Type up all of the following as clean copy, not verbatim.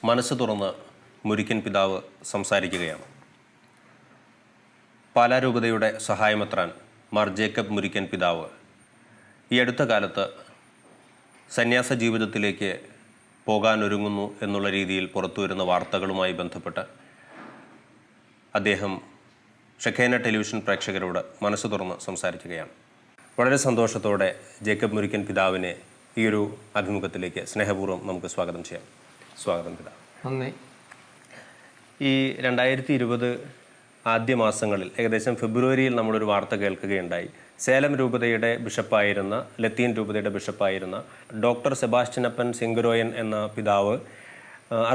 മനസ്സ് തുറന്ന് മുരിക്കൻ പിതാവ് സംസാരിക്കുകയാണ്. പാലാരൂപതയുടെ സഹായമെത്രാൻ മാർ ജേക്കബ് മുരിക്കൻ പിതാവ് ഈ അടുത്ത കാലത്ത് സന്യാസ ജീവിതത്തിലേക്ക് പോകാനൊരുങ്ങുന്നു എന്നുള്ള രീതിയിൽ പുറത്തു വരുന്ന വാർത്തകളുമായി ബന്ധപ്പെട്ട് അദ്ദേഹം ഷെഖേന ടെലിവിഷൻ പ്രേക്ഷകരോട് മനസ്സ് തുറന്ന് സംസാരിക്കുകയാണ്. വളരെ സന്തോഷത്തോടെ ജേക്കബ് മുരിക്കൻ പിതാവിനെ ഈ ഒരു അഭിമുഖത്തിലേക്ക് സ്നേഹപൂർവ്വം നമുക്ക് സ്വാഗതം ചെയ്യാം. സ്വാഗതം പിതാവ്. നന്ദി. ഈ 2020 ആദ്യ മാസങ്ങളിൽ ഏകദേശം ഫെബ്രുവരിയിൽ നമ്മളൊരു വാർത്ത കേൾക്കുകയുണ്ടായി. സേലം രൂപതയുടെ ബിഷപ്പായിരുന്ന, ലത്തീൻ രൂപതയുടെ ബിഷപ്പായിരുന്ന ഡോക്ടർ സെബാസ്റ്റ്യനപ്പൻ സിംഗറോയൻ എന്ന പിതാവ്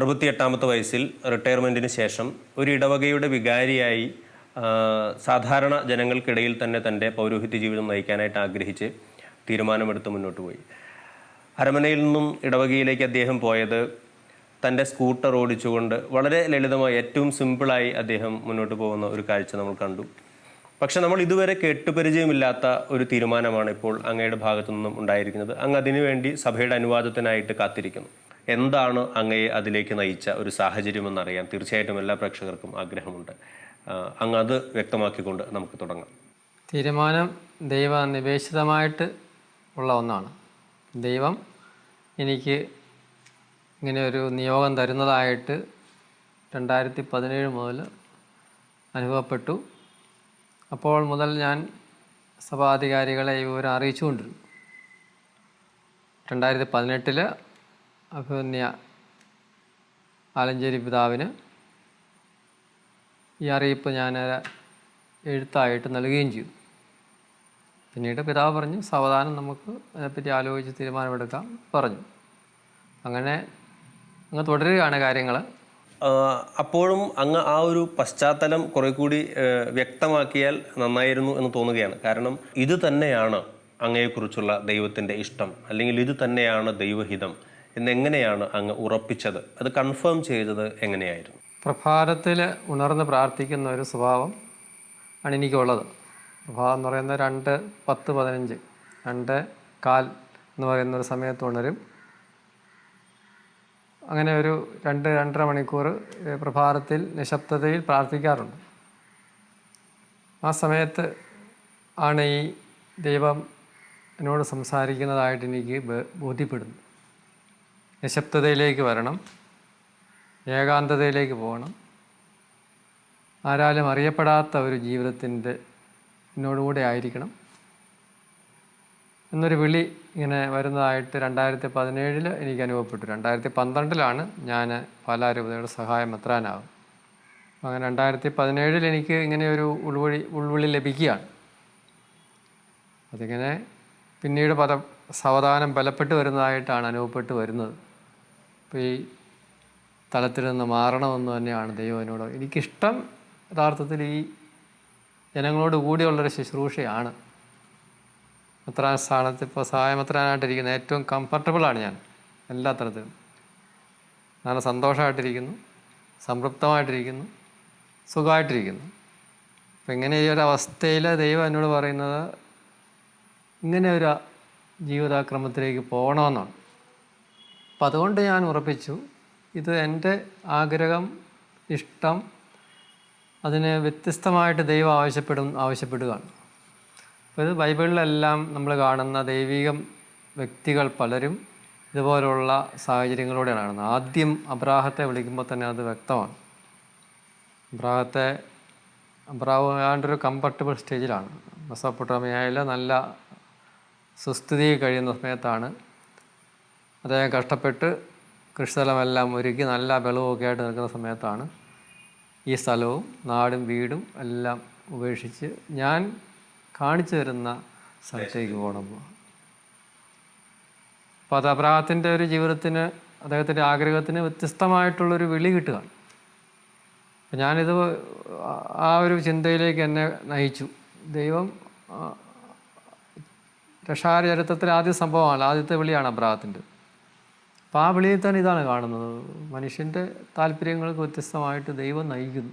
68ാമത്തെ വയസ്സിൽ റിട്ടയർമെൻറ്റിന് ശേഷം ഒരു ഇടവകയുടെ വികാരിയായി സാധാരണ ജനങ്ങൾക്കിടയിൽ തന്നെ തൻ്റെ പൗരോഹിത്യ ജീവിതം നയിക്കാനായിട്ട് ആഗ്രഹിച്ച് തീരുമാനമെടുത്ത് മുന്നോട്ട് പോയി. അരമനയിൽ നിന്നും ഇടവകയിലേക്ക് അദ്ദേഹം പോയത് തൻ്റെ സ്കൂട്ടർ ഓടിച്ചുകൊണ്ട് വളരെ ലളിതമായി, ഏറ്റവും സിമ്പിളായി അദ്ദേഹം മുന്നോട്ട് പോകുന്ന ഒരു കാഴ്ച നമ്മൾ കണ്ടു. പക്ഷെ നമ്മൾ ഇതുവരെ കേട്ടുപരിചയമില്ലാത്ത ഒരു തീരുമാനമാണ് ഇപ്പോൾ അങ്ങയുടെ ഭാഗത്തു നിന്നും ഉണ്ടായിരിക്കുന്നത്. അങ്ങ് അതിനുവേണ്ടി സഭയുടെ അനുവാദത്തിനായിട്ട് കാത്തിരിക്കുന്നു. എന്താണ് അങ്ങയെ അതിലേക്ക് നയിച്ച ഒരു സാഹചര്യമെന്നറിയാൻ തീർച്ചയായിട്ടും എല്ലാ പ്രേക്ഷകർക്കും ആഗ്രഹമുണ്ട്. അങ്ങ് അത് വ്യക്തമാക്കിക്കൊണ്ട് നമുക്ക് തുടങ്ങാം. തീരുമാനം ദൈവനിവേശിതമായിട്ട് ഉള്ള ഒന്നാണ്. ദൈവം എനിക്ക് ഇങ്ങനെ ഒരു നിയോഗം തരുന്നതായിട്ട് 2017 മുതൽ അനുഭവപ്പെട്ടു. അപ്പോൾ മുതൽ ഞാൻ സഭാധികാരികളെ ഈ വിവരം അറിയിച്ചുകൊണ്ടിരുന്നു. 2018 അഭിമന്യ ആലഞ്ചേരി പിതാവിന് ഈ അറിയിപ്പ് ഞാൻ എഴുത്തായിട്ട് നൽകുകയും ചെയ്തു. പിന്നീട് പിതാവ് പറഞ്ഞു, സാവധാനം നമുക്ക് അതിനെപ്പറ്റി ആലോചിച്ച് തീരുമാനമെടുക്കാം പറഞ്ഞു. അങ്ങനെ അങ്ങ് തുടരുകയാണ് കാര്യങ്ങൾ. അപ്പോഴും അങ്ങ് ആ ഒരു പശ്ചാത്തലം കുറെ കൂടി വ്യക്തമാക്കിയാൽ നന്നായിരുന്നു എന്ന് തോന്നുകയാണ്. കാരണം ഇത് തന്നെയാണ് അങ്ങയെക്കുറിച്ചുള്ള ദൈവത്തിൻ്റെ ഇഷ്ടം, അല്ലെങ്കിൽ ഇത് തന്നെയാണ് ദൈവഹിതം എന്നെങ്ങനെയാണ് അങ്ങ് ഉറപ്പിച്ചത്? അത് കൺഫേം ചെയ്തത് എങ്ങനെയായിരുന്നു? പ്രഭാതത്തിൽ ഉണർന്ന് പ്രാർത്ഥിക്കുന്ന ഒരു സ്വഭാവം ആണ് എനിക്കുള്ളത്. പ്രഭാതം എന്ന് പറയുന്നത് 2:10-15, 2:15 എന്ന് പറയുന്ന ഒരു സമയത്ത് ഉണരും. അങ്ങനെ ഒരു 2-2.5 മണിക്കൂർ പ്രഭാതത്തിൽ നിശബ്ദതയിൽ പ്രാർത്ഥിക്കാറുണ്ട്. ആ സമയത്ത് ആണ് ഈ ദൈവം എന്നോട് സംസാരിക്കുന്നതായിട്ട് എനിക്ക് ബോധ്യപ്പെടുന്നു. നിശബ്ദതയിലേക്ക് വരണം, ഏകാന്തതയിലേക്ക് പോകണം, ആരാലും അറിയപ്പെടാത്ത ഒരു ജീവിതത്തിൻ്റെ എന്നോടുകൂടെ ആയിരിക്കണം എന്നൊരു വിളി ഇങ്ങനെ വരുന്നതായിട്ട് 2017 എനിക്ക് അനുഭവപ്പെട്ടു. 2012 ഞാൻ പാലാരൂപതയുടെ സഹായമെത്രാനാകും. അങ്ങനെ 2017 എനിക്ക് ഇങ്ങനെ ഒരു ഉൾവിളി ലഭിക്കുകയാണ്. അതിങ്ങനെ പിന്നീട് സാവധാനം ബലപ്പെട്ട് വരുന്നതായിട്ടാണ് അനുഭവപ്പെട്ട് വരുന്നത്. അപ്പോൾ ഈ തലത്തിൽ നിന്ന് മാറണമെന്ന് തന്നെയാണ് ദൈവം എന്നോട്. എനിക്കിഷ്ടം യഥാർത്ഥത്തിൽ ഈ ജനങ്ങളോട് കൂടിയുള്ളൊരു ശുശ്രൂഷയാണ്. മെത്രാൻ സ്ഥാനത്ത് ഇപ്പോൾ സഹായമെത്രാനായിട്ടിരിക്കുന്ന ഏറ്റവും കംഫർട്ടബിളാണ് ഞാൻ എല്ലാ തരത്തിലും. നല്ല സന്തോഷമായിട്ടിരിക്കുന്നു, സംതൃപ്തമായിട്ടിരിക്കുന്നു, സുഖമായിട്ടിരിക്കുന്നു. അപ്പം ഇങ്ങനെ ഈ ഒരു അവസ്ഥയിൽ ദൈവം എന്നോട് പറയുന്നത് ഇങ്ങനെ ഒരു ജീവിതാക്രമത്തിലേക്ക് പോകണമെന്നാണ്. അപ്പം അതുകൊണ്ട് ഞാൻ ഉറപ്പിച്ചു, ഇത് എൻ്റെ ആഗ്രഹം, ഇഷ്ടം, അതിന് വ്യത്യസ്തമായിട്ട് ദൈവം ആവശ്യപ്പെടുകയാണ്. അപ്പോൾ ഇത് ബൈബിളിലെല്ലാം നമ്മൾ കാണുന്ന ദൈവികം വ്യക്തികൾ പലരും ഇതുപോലുള്ള സാഹചര്യങ്ങളിലൂടെയാണ് കാണുന്നത്. ആദ്യം അബ്രാഹത്തെ വിളിക്കുമ്പോൾ തന്നെ അത് വ്യക്തമാണ്. അബ്രാഹം ഒരു കംഫർട്ടബിൾ സ്റ്റേജിലാണ്. മെസൊപ്പൊട്ടേമിയയിൽ നല്ല സുസ്ഥിതി കഴിയുന്ന സമയത്താണ് അദ്ദേഹം കഷ്ടപ്പെട്ട് കൃഷിസ്ഥലമെല്ലാം ഒരുക്കി നല്ല വെള്ളമൊക്കെ ആയിട്ട് നിൽക്കുന്ന സമയത്താണ് ഈ സ്ഥലവും നാടും വീടും എല്ലാം ഉപേക്ഷിച്ച് ഞാൻ കാണിച്ചു തരുന്ന സ്ഥലത്തേക്ക് പോകണം. അപ്പോൾ അത് അബ്രാഹത്തിൻ്റെ ഒരു ജീവിതത്തിന്, അദ്ദേഹത്തിൻ്റെ ആഗ്രഹത്തിന് വ്യത്യസ്തമായിട്ടുള്ളൊരു വിളി കിട്ടുകയാണ്. അപ്പം ഞാനിത് ആ ഒരു ചിന്തയിലേക്ക് എന്നെ നയിച്ചു. ദൈവം രക്ഷാചരിത്രത്തിൽ ആദ്യ സംഭവമാണ്, ആദ്യത്തെ വിളിയാണ് അബ്രാഹത്തിൻ്റെ. അപ്പോൾ ആ വിളിയിൽ തന്നെ ഇതാണ് കാണുന്നത്, മനുഷ്യൻ്റെ താല്പര്യങ്ങൾക്ക് വ്യത്യസ്തമായിട്ട് ദൈവം നയിക്കുന്നു.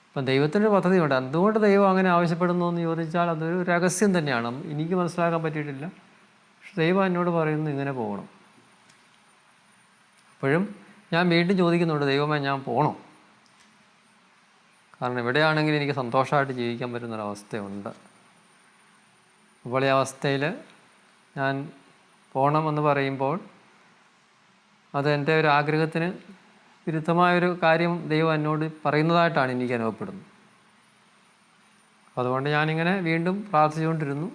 അപ്പം ദൈവത്തിൻ്റെ പദ്ധതിയുണ്ട്. എന്തുകൊണ്ട് ദൈവം അങ്ങനെ ആവശ്യപ്പെടുന്നു എന്ന് ചോദിച്ചാൽ അതൊരു രഹസ്യം തന്നെയാണ്, എനിക്ക് മനസ്സിലാക്കാൻ പറ്റിയിട്ടില്ല. പക്ഷെ ദൈവം എന്നോട് പറയുന്നു ഇങ്ങനെ പോകണം. അപ്പോഴും ഞാൻ വീണ്ടും ചോദിക്കുന്നുണ്ട്, ദൈവമേ ഞാൻ പോകണോ? കാരണം ഇവിടെയാണെങ്കിൽ എനിക്ക് സന്തോഷമായിട്ട് ജീവിക്കാൻ പറ്റുന്നൊരവസ്ഥയുണ്ട്. അപ്പോൾ ഈ അവസ്ഥയിൽ ഞാൻ പോകണമെന്ന് പറയുമ്പോൾ അത് എൻ്റെ ഒരു ആഗ്രഹത്തിന് വിരുദ്ധമായൊരു കാര്യം ദൈവം എന്നോട് പറയുന്നതായിട്ടാണ് എനിക്ക് അനുഭവപ്പെടുന്നത്. അതുകൊണ്ട് ഞാനിങ്ങനെ വീണ്ടും പ്രാർത്ഥിച്ചുകൊണ്ടിരുന്നു.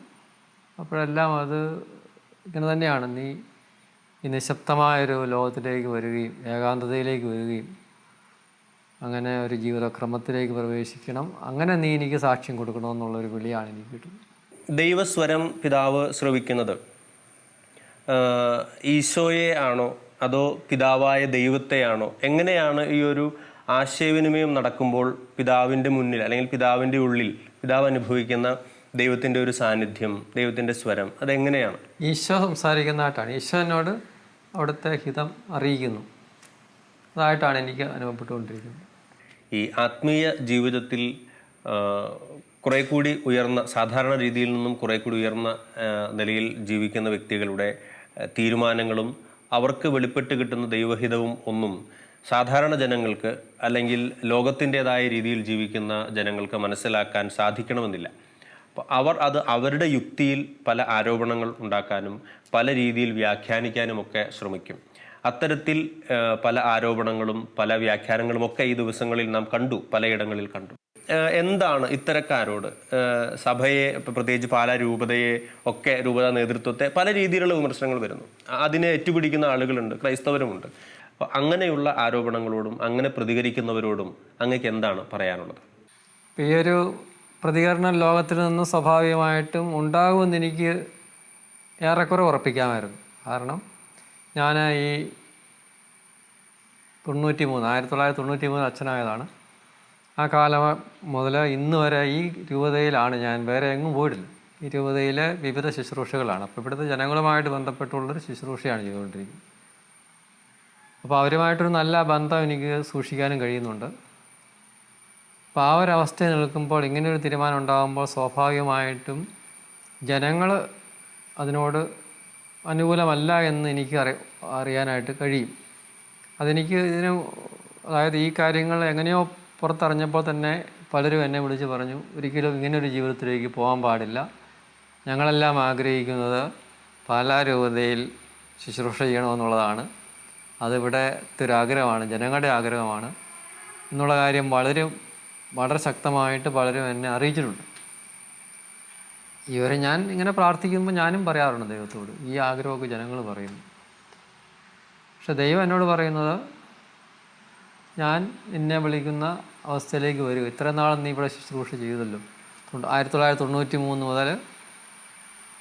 അപ്പോഴെല്ലാം അത് ഇങ്ങനെ തന്നെയാണ്, നീ ഈ നിശബ്ദമായൊരു ലോകത്തിലേക്ക് വരികയും ഏകാന്തതയിലേക്ക് വരികയും അങ്ങനെ ഒരു ജീവിതക്രമത്തിലേക്ക് പ്രവേശിക്കണം, അങ്ങനെ നീ എനിക്ക് സാക്ഷ്യം കൊടുക്കണമെന്നുള്ളൊരു വിളിയാണ് എനിക്ക് കിട്ടുന്നത്. ദൈവസ്വരം പിതാവ് ശ്രവിക്കുന്നത് ഈശോയെ ആണോ അതോ പിതാവായ ദൈവത്തെയാണോ? എങ്ങനെയാണ് ഈ ഒരു ആശയവിനിമയം നടക്കുമ്പോൾ പിതാവിൻ്റെ മുന്നിൽ അല്ലെങ്കിൽ പിതാവിൻ്റെ ഉള്ളിൽ പിതാവ് അനുഭവിക്കുന്ന ദൈവത്തിൻ്റെ ഒരു സാന്നിധ്യം, ദൈവത്തിൻ്റെ സ്വരം, അതെങ്ങനെയാണ്? ഈശോ സംസാരിക്കുന്നതായിട്ടാണ്. ഈശോ എന്നോട് അവിടുത്തെ ഹിതം അറിയിക്കുന്നു, അതായിട്ടാണ് എനിക്ക് അനുഭവപ്പെട്ടുകൊണ്ടിരിക്കുന്നത്. ഈ ആത്മീയ ജീവിതത്തിൽ കുറെ കൂടി ഉയർന്ന, സാധാരണ രീതിയിൽ നിന്നും കുറെ കൂടി ഉയർന്ന നിലയിൽ ജീവിക്കുന്ന വ്യക്തികളുടെ തീരുമാനങ്ങളും അവർക്ക് വെളിപ്പെട്ട് കിട്ടുന്ന ദൈവഹിതവും ഒന്നും സാധാരണ ജനങ്ങൾക്ക് അല്ലെങ്കിൽ ലോകത്തിൻ്റെതായ രീതിയിൽ ജീവിക്കുന്ന ജനങ്ങൾക്ക് മനസ്സിലാക്കാൻ സാധിക്കണമെന്നില്ല. അപ്പോൾ അവർ അത് അവരുടെ യുക്തിയിൽ പല ആരോപണങ്ങൾ ഉണ്ടാക്കാനും പല രീതിയിൽ വ്യാഖ്യാനിക്കാനുമൊക്കെ ശ്രമിക്കും. അത്തരത്തിൽ പല ആരോപണങ്ങളും പല വ്യാഖ്യാനങ്ങളുമൊക്കെ ഈ ദിവസങ്ങളിൽ നാം കണ്ടു, പലയിടങ്ങളിൽ കണ്ടു. എന്താണ് ഇത്തരക്കാരോട് സഭയെ, പ്രത്യേകിച്ച് പാലാ രൂപതയെ ഒക്കെ, രൂപത നേതൃത്വത്തെ പല രീതിയിലുള്ള വിമർശനങ്ങൾ വരുന്നു. അതിനെ ഏറ്റുപിടിക്കുന്ന ആളുകളുണ്ട്, ക്രൈസ്തവരുമുണ്ട്. അപ്പോൾ അങ്ങനെയുള്ള ആരോപണങ്ങളോടും അങ്ങനെ പ്രതികരിക്കുന്നവരോടും അങ്ങക്ക് എന്താണ് പറയാനുള്ളത്? ഈ ഒരു പ്രതികരണം ലോകത്തിൽ നിന്ന് സ്വാഭാവികമായിട്ടും ഉണ്ടാകുമെന്ന് എനിക്ക് ഏറെക്കുറെ ഉറപ്പിക്കാമായിരുന്നു. കാരണം ഞാൻ ഈ 1993 അച്ഛനായതാണ്. ആ കാലം മുതൽ ഇന്ന് വരെ ഈ രൂപതയിലാണ്, ഞാൻ വേറെ എങ്ങും പോയിട്ടില്ല. ഈ രൂപതയിലെ വിവിധ ശുശ്രൂഷകളാണ്. അപ്പോൾ ഇവിടുത്തെ ജനങ്ങളുമായിട്ട് ബന്ധപ്പെട്ടുള്ളൊരു ശുശ്രൂഷയാണ് ചെയ്തുകൊണ്ടിരിക്കുന്നത്. അപ്പോൾ അവരുമായിട്ടൊരു നല്ല ബന്ധം എനിക്ക് സൂക്ഷിക്കാനും കഴിയുന്നുണ്ട്. അപ്പോൾ ആ ഒരവസ്ഥയിൽ നിൽക്കുമ്പോൾ, ഇങ്ങനെയൊരു തീരുമാനം ഉണ്ടാകുമ്പോൾ സ്വാഭാവികമായിട്ടും ജനങ്ങൾ അതിനോട് അനുകൂലമല്ല എന്ന് എനിക്ക് അറിയാനായിട്ട് കഴിയും. അതെനിക്ക് അതായത് ഈ കാര്യങ്ങൾ എങ്ങനെയോ പുറത്തറിഞ്ഞപ്പോൾ തന്നെ പലരും എന്നെ വിളിച്ച് പറഞ്ഞു, ഒരിക്കലും ഇങ്ങനൊരു ജീവിതത്തിലേക്ക് പോകാൻ പാടില്ല, ഞങ്ങളെല്ലാം ആഗ്രഹിക്കുന്നത് പാലാ രൂപതയിൽ ശുശ്രൂഷ ചെയ്യണമെന്നുള്ളതാണ്, അതിവിടുത്തെ ഒരു ആഗ്രഹമാണ്, ജനങ്ങളുടെ ആഗ്രഹമാണ് എന്നുള്ള കാര്യം വളരെ ശക്തമായിട്ട് പലരും എന്നെ അറിയിച്ചിട്ടുണ്ട്. ഇവരെ ഞാൻ ഇങ്ങനെ പ്രാർത്ഥിക്കുമ്പോൾ ഞാനും പറയാറുണ്ട് ദൈവത്തോട്, ഈ ആഗ്രഹമൊക്കെ ജനങ്ങൾ പറയുന്നു. പക്ഷെ ദൈവം എന്നോട് പറയുന്നത്, ഞാൻ നിന്നെ വിളിക്കുന്ന അവസ്ഥയിലേക്ക് വരും. ഇത്ര നാളും നീ ഇവിടെ ശുശ്രൂഷ ചെയ്തല്ലോ. 1993 മുതൽ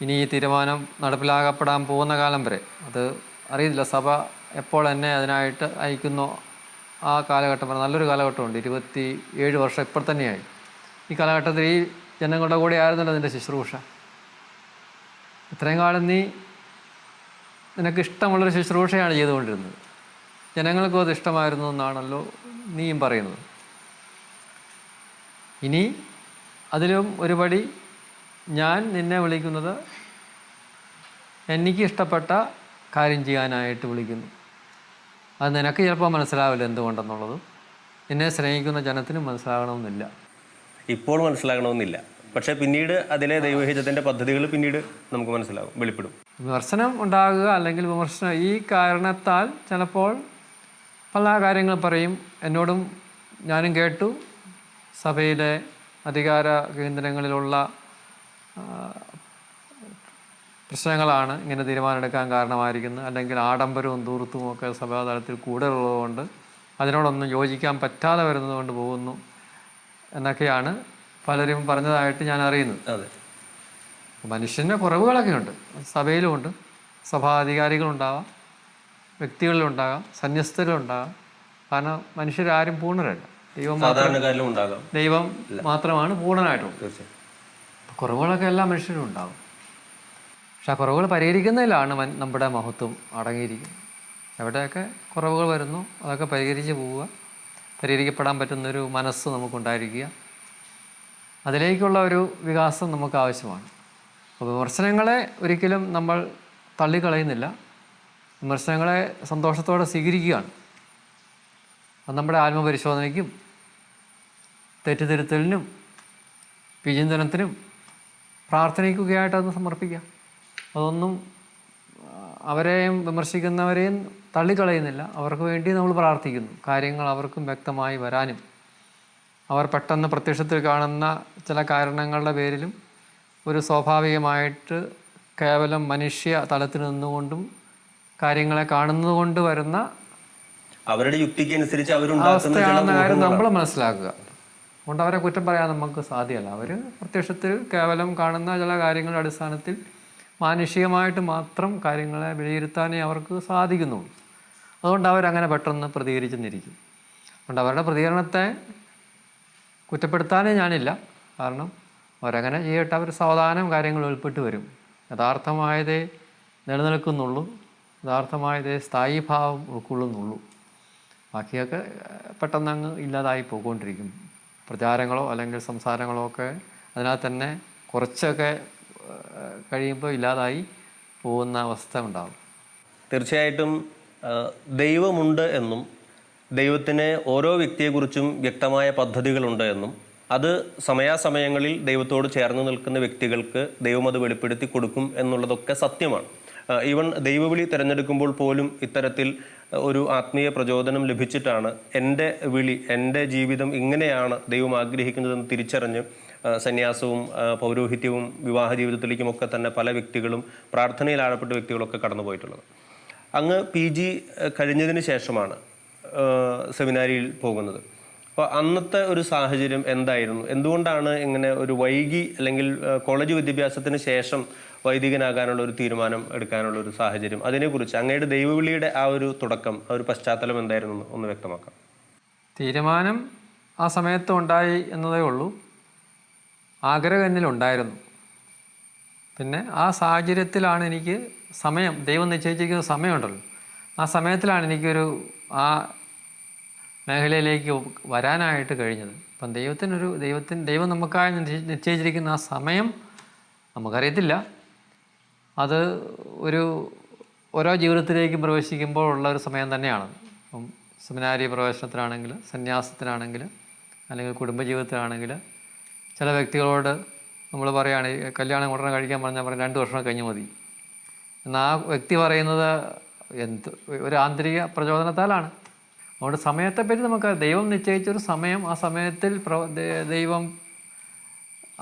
ഇനി ഈ തീരുമാനം നടപ്പിലാക്കപ്പെടാൻ പോകുന്ന കാലം വരെ, അത് അറിയില്ല സഭ എപ്പോൾ എന്നെ അതിനായിട്ട് അയക്കുന്നോ ആ കാലഘട്ടം വരെ. നല്ലൊരു കാലഘട്ടമുണ്ട്, 27 വർഷം ഇപ്പോൾ തന്നെയായി. ഈ കാലഘട്ടത്തിൽ ഈ ജനങ്ങളുടെ കൂടെ ആയിരുന്നല്ലോ നിൻ്റെ ശുശ്രൂഷ. ഇത്രയും കാലം നിനക്ക് ഇഷ്ടമുള്ളൊരു ശുശ്രൂഷയാണ് ചെയ്തുകൊണ്ടിരുന്നത്, ജനങ്ങൾക്കും അത് ഇഷ്ടമായിരുന്നു എന്നാണല്ലോ നീയും പറയുന്നത്. ഇനി അതിലും ഒരുപടി ഞാൻ നിന്നെ വിളിക്കുന്നത് എനിക്ക് ഇഷ്ടപ്പെട്ട കാര്യം ചെയ്യാനായിട്ട് വിളിക്കുന്നു. അത് നിനക്ക് ചിലപ്പോൾ മനസ്സിലാവില്ല എന്തുകൊണ്ടെന്നുള്ളത്, എന്നെ സ്നേഹിക്കുന്ന ജനത്തിനും മനസ്സിലാകണമെന്നില്ല. ഇപ്പോൾ മനസ്സിലാകണമെന്നില്ല, പക്ഷേ പിന്നീട് അതിലെ ദൈവഹിതത്തിൻ്റെ പദ്ധതികൾ പിന്നീട് നമുക്ക് മനസ്സിലാകും, വെളിപ്പെടും. വിമർശനം ഉണ്ടാകുക, അല്ലെങ്കിൽ ഈ കാരണത്താൽ ചിലപ്പോൾ പല കാര്യങ്ങൾ പറയും. എന്നോടും ഞാനും കേട്ടു, സഭയിലെ അധികാര കേന്ദ്രങ്ങളിലുള്ള പ്രശ്നങ്ങളാണ് ഇങ്ങനെ തീരുമാനമെടുക്കാൻ കാരണമായിരിക്കുന്നത്, അല്ലെങ്കിൽ ആഡംബരവും ധൂർത്തും ഒക്കെ സഭാതലത്തിൽ കൂടുതലുള്ളതുകൊണ്ട് അതിനോടൊന്നും യോജിക്കാൻ പറ്റാതെ വരുന്നതുകൊണ്ട് പോകുന്നു എന്നൊക്കെയാണ് പലരും പറഞ്ഞതായിട്ട് ഞാൻ അറിയുന്നത്. അതെ, മനുഷ്യൻ്റെ കുറവുകളൊക്കെ ഉണ്ട്, സഭയിലുമുണ്ട്. സഭാധികാരികളുണ്ടാവാം, വ്യക്തികളിലുണ്ടാകാം, സന്യസ്തരിലുണ്ടാകാം. കാരണം മനുഷ്യരാരും പൂർണ്ണരല്ല, ദൈവം മാത്രമാണ് പൂർണ്ണനായിട്ടുള്ളത്. കുറവുകളൊക്കെ എല്ലാ മനുഷ്യരും ഉണ്ടാകും. പക്ഷെ ആ കുറവുകൾ പരിഹരിക്കുന്നതിലാണ് നമ്മുടെ മഹത്വം അടങ്ങിയിരിക്കുന്നത്. എവിടെയൊക്കെ കുറവുകൾ വരുന്നു അതൊക്കെ പരിഹരിച്ച് പോവുക, പരിഹരിക്കപ്പെടാൻ പറ്റുന്നൊരു മനസ്സ് നമുക്കുണ്ടായിരിക്കുക, അതിലേക്കുള്ള ഒരു വികാസം നമുക്ക് ആവശ്യമാണ്. അപ്പോൾ വിമർശനങ്ങളെ ഒരിക്കലും നമ്മൾ തള്ളിക്കളയുന്നില്ല, വിമർശനങ്ങളെ സന്തോഷത്തോടെ സ്വീകരിക്കുകയാണ്. അത് നമ്മുടെ ആത്മപരിശോധനയ്ക്കും തെറ്റുതിരുത്തലിനും വിചിന്തനത്തിനും പ്രാർത്ഥനയ്ക്കൊക്കെയായിട്ട് അത് സമർപ്പിക്കാം. അതൊന്നും അവരെയും വിമർശിക്കുന്നവരെയും തള്ളിക്കളയുന്നില്ല. അവർക്ക് വേണ്ടി നമ്മൾ പ്രാർത്ഥിക്കുന്നു, കാര്യങ്ങൾ അവർക്കും വ്യക്തമായി വരാനും അവർ പെട്ടെന്ന് പ്രത്യക്ഷത്തിൽ കാണുന്ന ചില കാരണങ്ങളുടെ പേരിലും ഒരു സ്വാഭാവികമായിട്ട് കേവലം മനുഷ്യ തലത്തിൽ നിന്നുകൊണ്ടും കാര്യങ്ങളെ കാണുന്നത് കൊണ്ട് വരുന്ന അവരുടെ യുക്തിക്ക് അനുസരിച്ച് അവസ്ഥയാണെന്ന കാര്യം നമ്മൾ മനസ്സിലാക്കുക. അതുകൊണ്ട് അവരെ കുറ്റം പറയാൻ നമുക്ക് സാധ്യമല്ല. അവർ പ്രത്യക്ഷത്തിൽ കേവലം കാണുന്ന ചില കാര്യങ്ങളുടെ അടിസ്ഥാനത്തിൽ മാനുഷികമായിട്ട് മാത്രം കാര്യങ്ങളെ വിലയിരുത്താനേ അവർക്ക് സാധിക്കുന്നുള്ളൂ. അതുകൊണ്ട് അവരങ്ങനെ പെട്ടെന്ന് പ്രതികരിച്ചെന്നിരിക്കും. അതുകൊണ്ട് അവരുടെ പ്രതികരണത്തെ കുറ്റപ്പെടുത്താനേ ഞാനില്ല. കാരണം അവരങ്ങനെ ചെയ്യട്ടെ, അവർ സാവധാനം കാര്യങ്ങൾ ഉൾപ്പെട്ട് വരും. യഥാർത്ഥമായതേ നിലനിൽക്കുന്നുള്ളൂ, യഥാർത്ഥമായതേ സ്ഥായി ഭാവം ഉൾക്കൊള്ളുന്നുള്ളൂ. ബാക്കിയൊക്കെ പെട്ടെന്ന് അങ്ങ് ഇല്ലാതായി പോയിക്കൊണ്ടിരിക്കും. പ്രചാരങ്ങളോ അല്ലെങ്കിൽ സംസാരങ്ങളോ ഒക്കെ അതിനകത്ത് തന്നെ കുറച്ചൊക്കെ കഴിയുമ്പോൾ ഇല്ലാതായി പോകുന്ന അവസ്ഥ ഉണ്ടാകും. തീർച്ചയായിട്ടും ദൈവമുണ്ട് എന്നും ദൈവത്തിന് ഓരോ വ്യക്തിയെക്കുറിച്ചും വ്യക്തമായ പദ്ധതികളുണ്ട് എന്നും അത് സമയാസമയങ്ങളിൽ ദൈവത്തോട് ചേർന്ന് നിൽക്കുന്ന വ്യക്തികൾക്ക് ദൈവം അത് വെളിപ്പെടുത്തി കൊടുക്കും എന്നുള്ളതൊക്കെ സത്യമാണ്. ഈവൻ ദൈവവിളി തിരഞ്ഞെടുക്കുമ്പോൾ പോലും ഇത്തരത്തിൽ ഒരു ആത്മീയ പ്രചോദനം ലഭിച്ചിട്ടാണ് എൻ്റെ വിളി, എൻ്റെ ജീവിതം ഇങ്ങനെയാണ് ദൈവം ആഗ്രഹിക്കുന്നതെന്ന് തിരിച്ചറിഞ്ഞ് സന്യാസവും പൗരോഹിത്യവും വിവാഹ ജീവിതത്തിലേക്കുമൊക്കെ തന്നെ പല വ്യക്തികളും പ്രാർത്ഥനയിൽ ആഴപ്പെട്ട വ്യക്തികളൊക്കെ കടന്നു പോയിട്ടുള്ളത്. അങ്ങ് PG കഴിഞ്ഞതിന് ശേഷമാണ് സെമിനാരിയിൽ പോകുന്നത്. അപ്പോൾ അന്നത്തെ ഒരു സാഹചര്യം എന്തായിരുന്നു? എന്തുകൊണ്ടാണ് ഇങ്ങനെ ഒരു വൈകി അല്ലെങ്കിൽ കോളേജ് വിദ്യാഭ്യാസത്തിന് ശേഷം വൈദികനാകാനുള്ള ഒരു തീരുമാനം എടുക്കാനുള്ള ഒരു സാഹചര്യം, അതിനെക്കുറിച്ച് അങ്ങയുടെ ദൈവവിളിയുടെ ആ ഒരു തുടക്കം, ആ ഒരു പശ്ചാത്തലം എന്തായിരുന്നു ഒന്ന് വ്യക്തമാക്കാം. തീരുമാനം ആ സമയത്ത് ഉണ്ടായി എന്നതേ ഉള്ളൂ. ആഗ്രഹം എന്നിലുണ്ടായിരുന്നു. പിന്നെ ആ സാഹചര്യത്തിലാണ് എനിക്ക് സമയം, ദൈവം നിശ്ചയിച്ചിരിക്കുന്ന സമയമുണ്ടല്ലോ, ആ സമയത്തിലാണ് എനിക്കൊരു ആ മേഖലയിലേക്ക് വരാനായിട്ട് കഴിഞ്ഞത്. അപ്പം ദൈവം നമുക്കായി നിശ്ചയിച്ചിരിക്കുന്ന ആ സമയം നമുക്കറിയത്തില്ല. അത് ഓരോ ജീവിതത്തിലേക്കും പ്രവേശിക്കുമ്പോൾ ഉള്ള ഒരു സമയം തന്നെയാണ്. അപ്പം സെമിനാരി പ്രവേശനത്തിനാണെങ്കിൽ, സന്യാസത്തിനാണെങ്കിൽ, അല്ലെങ്കിൽ കുടുംബജീവിതത്തിലാണെങ്കിൽ ചില വ്യക്തികളോട് നമ്മൾ പറയുകയാണ് കല്യാണം ഉടനെ കഴിക്കാൻ പറഞ്ഞാൽ 2 വർഷം കഴിഞ്ഞ് മതി. എന്നാൽ ആ വ്യക്തി പറയുന്നത് ഒരു ആന്തരിക പ്രചോദനത്താലാണ്. അതുകൊണ്ട് സമയത്തെപ്പറ്റി നമുക്ക് ദൈവം നിശ്ചയിച്ചൊരു സമയം, ആ സമയത്തിൽ ദൈവം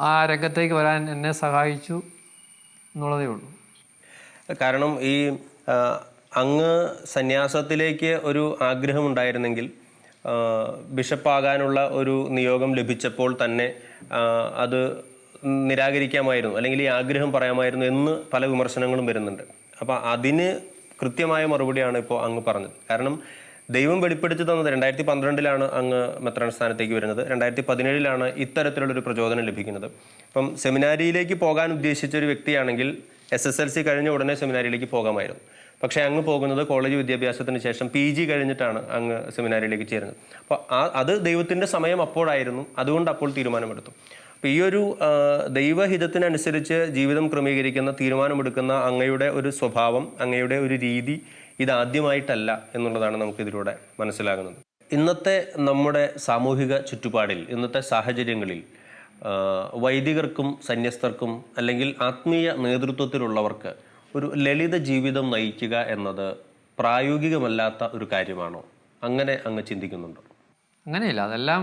ആ രംഗത്തേക്ക് വരാൻ എന്നെ സഹായിച്ചു എന്നുള്ളതേ ഉള്ളൂ. കാരണം ഈ അങ്ങ് സന്യാസത്തിലേക്ക് ഒരു ആഗ്രഹമുണ്ടായിരുന്നെങ്കിൽ ബിഷപ്പാകാനുള്ള ഒരു നിയോഗം ലഭിച്ചപ്പോൾ തന്നെ അത് നിരാകരിക്കാമായിരുന്നു, അല്ലെങ്കിൽ ഈ ആഗ്രഹം പറയാമായിരുന്നു എന്ന് പല വിമർശനങ്ങളും വരുന്നുണ്ട്. അപ്പോൾ അതിന് കൃത്യമായ മറുപടിയാണ് ഇപ്പോൾ അങ്ങ് പറഞ്ഞത്. കാരണം ദൈവം വെളിപ്പെടുത്തി തന്നത് 2012 അങ്ങ് മെത്രാൻ സ്ഥാനത്തേക്ക് വരുന്നത്. 2017 ഇത്തരത്തിലുള്ളൊരു പ്രചോദനം ലഭിക്കുന്നത്. അപ്പം സെമിനാരിയിലേക്ക് പോകാൻ ഉദ്ദേശിച്ച ഒരു വ്യക്തിയാണെങ്കിൽ SSLC കഴിഞ്ഞ ഉടനെ സെമിനാരിയിലേക്ക് പോകാമായിരുന്നു. പക്ഷേ അങ്ങ് പോകുന്നത് കോളേജ് വിദ്യാഭ്യാസത്തിന് ശേഷം PG കഴിഞ്ഞിട്ടാണ് അങ്ങ് സെമിനാരിയിലേക്ക് ചേരുന്നത്. അപ്പോൾ അത് ദൈവത്തിൻ്റെ സമയം അപ്പോഴായിരുന്നു. അതുകൊണ്ട് അപ്പോൾ തീരുമാനമെടുത്തു. അപ്പോൾ ഈ ഒരു ദൈവഹിതത്തിനനുസരിച്ച് ജീവിതം ക്രമീകരിക്കുന്ന, തീരുമാനമെടുക്കുന്ന അങ്ങയുടെ ഒരു സ്വഭാവം, അങ്ങയുടെ ഒരു രീതി ഇതാദ്യമായിട്ടല്ല എന്നുള്ളതാണ് നമുക്കിതിലൂടെ മനസ്സിലാകുന്നത്. ഇന്നത്തെ നമ്മുടെ സാമൂഹിക ചുറ്റുപാടിൽ, ഇന്നത്തെ സാഹചര്യങ്ങളിൽ വൈദികർക്കും സന്യസ്തർക്കും അല്ലെങ്കിൽ ആത്മീയ നേതൃത്വത്തിലുള്ളവർക്ക് ഒരു ലളിത ജീവിതം നയിക്കുക എന്നത് പ്രായോഗികമല്ലാത്ത ഒരു കാര്യമാണോ? അങ്ങനെ അങ്ങ് ചിന്തിക്കുന്നുണ്ടോ? അങ്ങനെയില്ല. അതെല്ലാം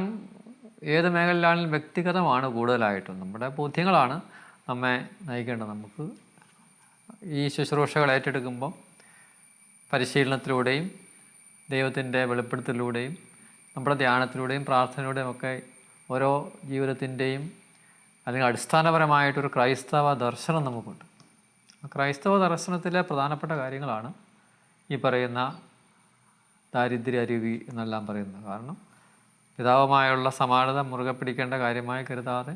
ഏത് മേഖലയിലാണെങ്കിലും വ്യക്തിഗതമാണ്. കൂടുതലായിട്ടും നമ്മുടെ ബോധ്യങ്ങളാണ് നമ്മെ നയിക്കേണ്ടത്. നമുക്ക് ഈ ശുശ്രൂഷകൾ ഏറ്റെടുക്കുമ്പോൾ പരിശീലനത്തിലൂടെയും ദൈവത്തിൻ്റെ വെളിപ്പെടുത്തലിലൂടെയും നമ്മുടെ ധ്യാനത്തിലൂടെയും പ്രാർത്ഥനയിലൂടെയും ഒക്കെ ഓരോ ജീവിതത്തിൻ്റെയും അല്ലെങ്കിൽ അടിസ്ഥാനപരമായിട്ടൊരു ക്രൈസ്തവ ദർശനം നമുക്കുണ്ട്. ആ ക്രൈസ്തവ ദർശനത്തിലെ പ്രധാനപ്പെട്ട കാര്യങ്ങളാണ് ഈ പറയുന്ന ദാരിദ്ര്യ അരുവി എന്നെല്ലാം പറയുന്നത്. കാരണം പിതാവുമായുള്ള സമാനത മുറുകെ പിടിക്കേണ്ട കാര്യമായി കരുതാതെ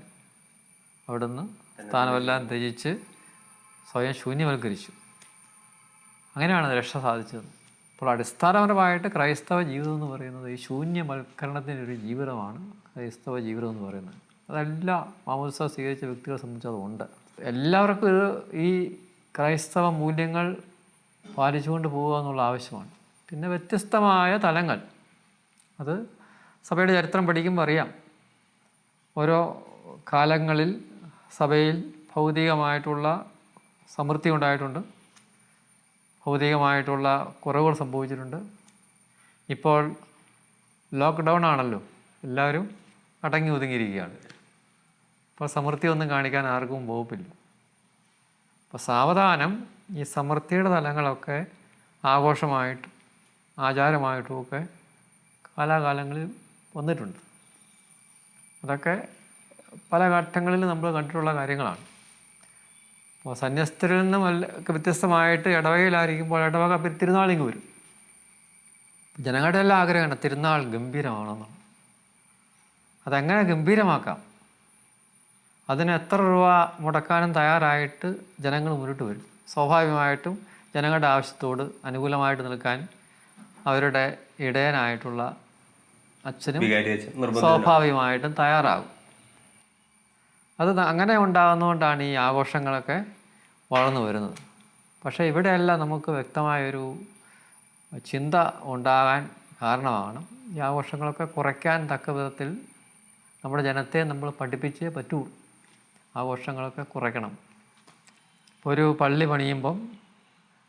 അവിടുന്ന് സ്ഥാനമെല്ലാം ത്യജിച്ച് സ്വയം ശൂന്യവൽക്കരിച്ചു. അങ്ങനെയാണ് രക്ഷ സാധിച്ചത്. അപ്പോൾ അടിസ്ഥാനപരമായിട്ട് ക്രൈസ്തവ ജീവിതം എന്ന് പറയുന്നത് ഈ ശൂന്യവൽക്കരണത്തിൻ്റെ ഒരു ജീവിതമാണ് ക്രൈസ്തവ ജീവിതം എന്ന് പറയുന്നത്. അതെല്ലാ മാമോദിസ സ്വീകരിച്ച വ്യക്തികളെ സംബന്ധിച്ച് അതുണ്ട്. എല്ലാവർക്കും ഈ ക്രൈസ്തവ മൂല്യങ്ങൾ പാലിച്ചുകൊണ്ട് പോവുക എന്നുള്ള ആവശ്യമാണ്. പിന്നെ വ്യത്യസ്തമായ തലങ്ങൾ അത് സഭയുടെ ചരിത്രം പഠിക്കുമ്പോൾ അറിയാം. ഓരോ കാലങ്ങളിൽ സഭയിൽ ഭൗതികമായിട്ടുള്ള സമൃദ്ധി ഉണ്ടായിട്ടുണ്ട്, ഭൗതികമായിട്ടുള്ള കുറവുകൾ സംഭവിച്ചിട്ടുണ്ട്. ഇപ്പോൾ ലോക്ക്ഡൗൺ ആണല്ലോ, എല്ലാവരും അടങ്ങി ഒതുങ്ങിയിരിക്കുകയാണ്. ഇപ്പോൾ സമൃദ്ധി ഒന്നും കാണിക്കാൻ ആർക്കും വകുപ്പില്ല. അപ്പോൾ സാവധാനം ഈ സമൃദ്ധിയുടെ തലങ്ങളൊക്കെ ആഘോഷമായിട്ടും ആചാരമായിട്ടും ഒക്കെ കാലാകാലങ്ങളിൽ വന്നിട്ടുണ്ട്. അതൊക്കെ പല ഘട്ടങ്ങളിൽ നമ്മൾ കണ്ടിട്ടുള്ള കാര്യങ്ങളാണ്. അപ്പോൾ സന്യസ്തരിൽ നിന്നും വ്യത്യസ്തമായിട്ട് ഇടവകയിലായിരിക്കുമ്പോൾ ഇടവക തിരുനാളിങ്ങ് വരും. ജനങ്ങളുടെ എല്ലാം ആഗ്രഹമാണ് തിരുനാൾ ഗംഭീരമാണെന്നാണ്. അതെങ്ങനെ ഗംഭീരമാക്കാം, അതിന് എത്ര രൂപ മുടക്കാനും തയ്യാറായിട്ട് ജനങ്ങൾ മുന്നോട്ട് വരും. സ്വാഭാവികമായിട്ടും ജനങ്ങളുടെ ആവശ്യത്തോട് അനുകൂലമായിട്ട് നിൽക്കാൻ അവരുടെ ഇടയനായിട്ടുള്ള അച്ഛനും സ്വാഭാവികമായിട്ടും തയ്യാറാകും. അത് അങ്ങനെ ഉണ്ടാകുന്നതുകൊണ്ടാണ് ഈ ആഘോഷങ്ങളൊക്കെ വളർന്നു വരുന്നത്. പക്ഷേ ഇവിടെയല്ല നമുക്ക് വ്യക്തമായൊരു ചിന്ത ഉണ്ടാകാൻ കാരണമാണ് ഈ ആഘോഷങ്ങളൊക്കെ കുറയ്ക്കാൻ തക്ക വിധത്തിൽ നമ്മുടെ ജനത്തെ നമ്മൾ പഠിപ്പിച്ചേ പറ്റൂ. ആഘോഷങ്ങളൊക്കെ കുറയ്ക്കണം. ഒരു പള്ളി പണിയുമ്പം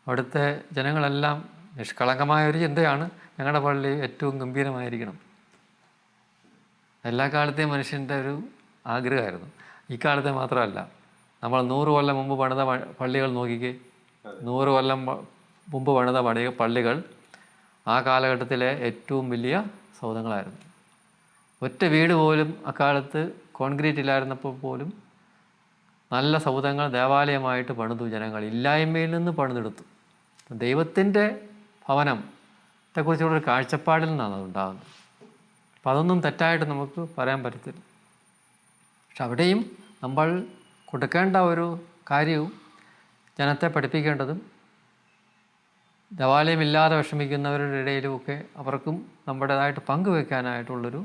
അവിടുത്തെ ജനങ്ങളെല്ലാം നിഷ്കളങ്കമായൊരു ചിന്തയാണ്, ഞങ്ങളുടെ പള്ളി ഏറ്റവും ഗംഭീരമായിരിക്കണം. എല്ലാ കാലത്തെയും മനുഷ്യൻ്റെ ഒരു ആഗ്രഹമായിരുന്നു. ഈ കാലത്തെ മാത്രമല്ല, നമ്മൾ 100 കൊല്ലം മുമ്പ് പണിത പള്ളികൾ നോക്കിക്കേ. 100 കൊല്ലം മുമ്പ് പണിത പള്ളികൾ ആ കാലഘട്ടത്തിലെ ഏറ്റവും വലിയ സൗധങ്ങളായിരുന്നു. ഒറ്റ വീട് പോലും അക്കാലത്ത് കോൺക്രീറ്റ് ഇല്ലായിരുന്നപ്പോൾ പോലും നല്ല സൗധങ്ങൾ ദേവാലയമായിട്ട് പണിതു ജനങ്ങൾ. ഇല്ലായ്മയിൽ നിന്ന് പണിതെടുത്തു. ദൈവത്തിൻ്റെ ഭവനത്തെക്കുറിച്ചുള്ളൊരു കാഴ്ചപ്പാടിൽ നിന്നാണ് അതുണ്ടാകുന്നത്. അപ്പം അതൊന്നും തെറ്റായിട്ട് നമുക്ക് പറയാൻ പറ്റത്തില്ല. പക്ഷെ അവിടെയും നമ്മൾ കൊടുക്കേണ്ട ഒരു കാര്യവും ജനത്തെ പഠിപ്പിക്കേണ്ടതും ദേവാലയമില്ലാതെ വിഷമിക്കുന്നവരുടെ ഇടയിലുമൊക്കെ അവർക്കും നമ്മുടേതായിട്ട് പങ്കുവെക്കാനായിട്ടുള്ളൊരു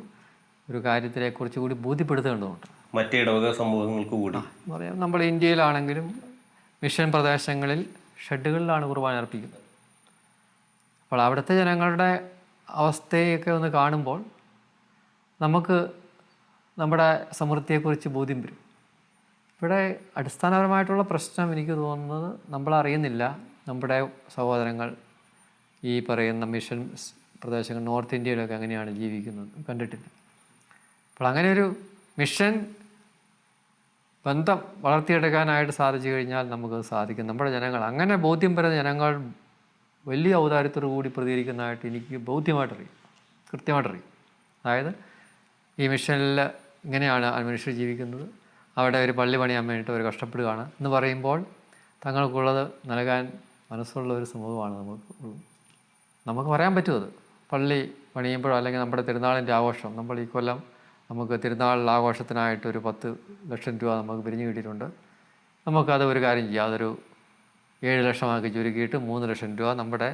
കാര്യത്തിനെക്കുറിച്ച് കൂടി ബോധ്യപ്പെടുത്തേണ്ടതുണ്ട്. മറ്റ് ഇടവക സമൂഹങ്ങൾക്ക് കൂടി പറയാം. നമ്മൾ ഇന്ത്യയിലാണെങ്കിലും മിഷൻ പ്രദേശങ്ങളിൽ ഷെഡുകളിലാണ് കുർബാന അർപ്പിക്കുന്നത്. അപ്പോൾ അവിടുത്തെ ജനങ്ങളുടെ അവസ്ഥയൊക്കെ ഒന്ന് കാണുമ്പോൾ നമുക്ക് നമ്മുടെ സമൃദ്ധിയെക്കുറിച്ച് ബോധ്യം വരും. ഇവിടെ അടിസ്ഥാനപരമായിട്ടുള്ള പ്രശ്നം എനിക്ക് തോന്നുന്നത് നമ്മളറിയുന്നില്ല നമ്മുടെ സഹോദരങ്ങൾ ഈ പറയുന്ന മിഷൻ പ്രദേശങ്ങൾ നോർത്ത് ഇന്ത്യയിലൊക്കെ എങ്ങനെയാണ് ജീവിക്കുന്നത് കണ്ടിട്ടില്ല. അപ്പോൾ അങ്ങനെ ഒരു മിഷൻ ബന്ധം വളർത്തിയെടുക്കാനായിട്ട് സാധിച്ചു കഴിഞ്ഞാൽ നമുക്കത് സാധിക്കും. നമ്മുടെ ജനങ്ങൾ അങ്ങനെ ബോധ്യം വരുന്ന ജനങ്ങൾ വലിയ ഔദാര്യത്തോടു കൂടി പ്രതികരിക്കുന്നതായിട്ട് എനിക്ക് ബോധ്യമായിട്ടറിയും, കൃത്യമായിട്ടറിയും. അതായത് ഈ മിഷനിൽ ഇങ്ങനെയാണ് മനുഷ്യർ ജീവിക്കുന്നത്, അവിടെ ഒരു പള്ളി പണിയാൻ വേണ്ടിയിട്ട് അവർ കഷ്ടപ്പെടുകയാണ് എന്ന് പറയുമ്പോൾ തങ്ങൾക്കുള്ളത് നൽകാൻ മനസ്സുള്ള ഒരു സമൂഹമാണ് നമുക്ക് പറയാൻ പറ്റുമത്. പള്ളി പണിയുമ്പോഴോ അല്ലെങ്കിൽ നമ്മുടെ തിരുനാളിൻ്റെ ആഘോഷം, നമ്മൾ ഈ കൊല്ലം നമുക്ക് തിരുനാൾ ആഘോഷത്തിനായിട്ട് ഒരു 10 ലക്ഷം രൂപ നമുക്ക് പിരിഞ്ഞു കിട്ടിയിട്ടുണ്ട്. നമുക്കത് ഒരു കാര്യം ചെയ്യാം, അതൊരു 7 ലക്ഷമാക്കി ചുരുക്കിയിട്ട് 3 ലക്ഷം രൂപ നമ്മുടെ